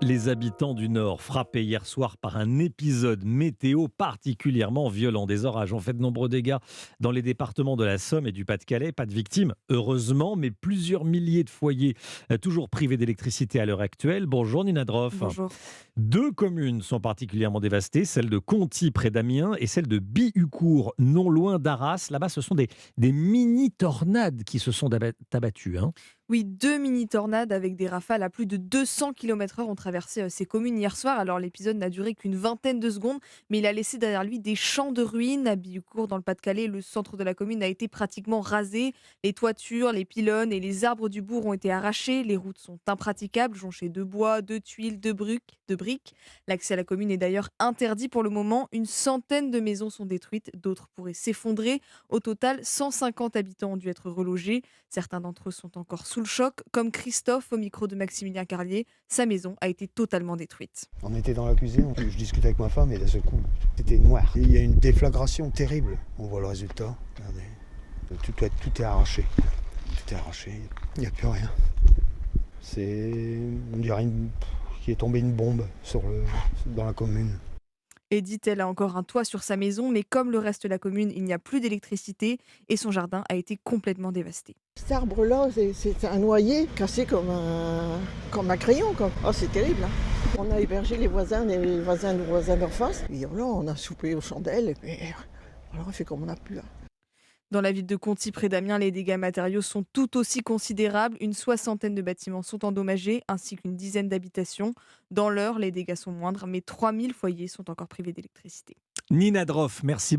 Les habitants du Nord, frappés hier soir par un épisode météo particulièrement violent. Des orages ont fait de nombreux dégâts dans les départements de la Somme et du Pas-de-Calais. Pas de victimes, heureusement, mais plusieurs milliers de foyers toujours privés d'électricité à l'heure actuelle. Bonjour Nina Droff. Bonjour. Deux communes sont particulièrement dévastées, celle de Conty près d'Amiens et celle de Bihucourt, non loin d'Arras. Là-bas, ce sont des mini-tornades qui se sont abattues, hein. Oui, deux mini-tornades avec des rafales à plus de 200 km/h ont traversé ces communes hier soir. Alors l'épisode n'a duré qu'une vingtaine de secondes, mais il a laissé derrière lui des champs de ruines. À Bihucourt, dans le Pas-de-Calais, le centre de la commune a été pratiquement rasé. Les toitures, les pylônes et les arbres du bourg ont été arrachés. Les routes sont impraticables, jonchées de bois, de tuiles, de briques. L'accès à la commune est d'ailleurs interdit pour le moment. Une centaine de maisons sont détruites, d'autres pourraient s'effondrer. Au total, 150 habitants ont dû être relogés. Certains d'entre eux sont encore sous le choc, comme Christophe au micro de Maximilien Carlier. Sa maison a été totalement détruite. On était dans la cuisine, je discute avec ma femme et d'un seul coup, c'était noir. Et il y a une déflagration terrible. On voit le résultat. Regardez. Tout est arraché. Tout est arraché. Il n'y a plus rien. On dirait qu'il est tombé une bombe dans la commune. Edith, elle a encore un toit sur sa maison, mais comme le reste de la commune, il n'y a plus d'électricité et son jardin a été complètement dévasté. Cet arbre-là, c'est un noyer cassé comme un crayon, quoi. Oh, c'est terrible, hein. On a hébergé les voisins nos voisins d'en face. Et là, on a soupé aux chandelles. Et puis, alors, on fait comme on a pu, hein. Dans la ville de Conty, près d'Amiens, les dégâts matériaux sont tout aussi considérables. Une soixantaine de bâtiments sont endommagés, ainsi qu'une dizaine d'habitations. Dans l'Eure, les dégâts sont moindres, mais 3000 foyers sont encore privés d'électricité. Nina Droff, merci.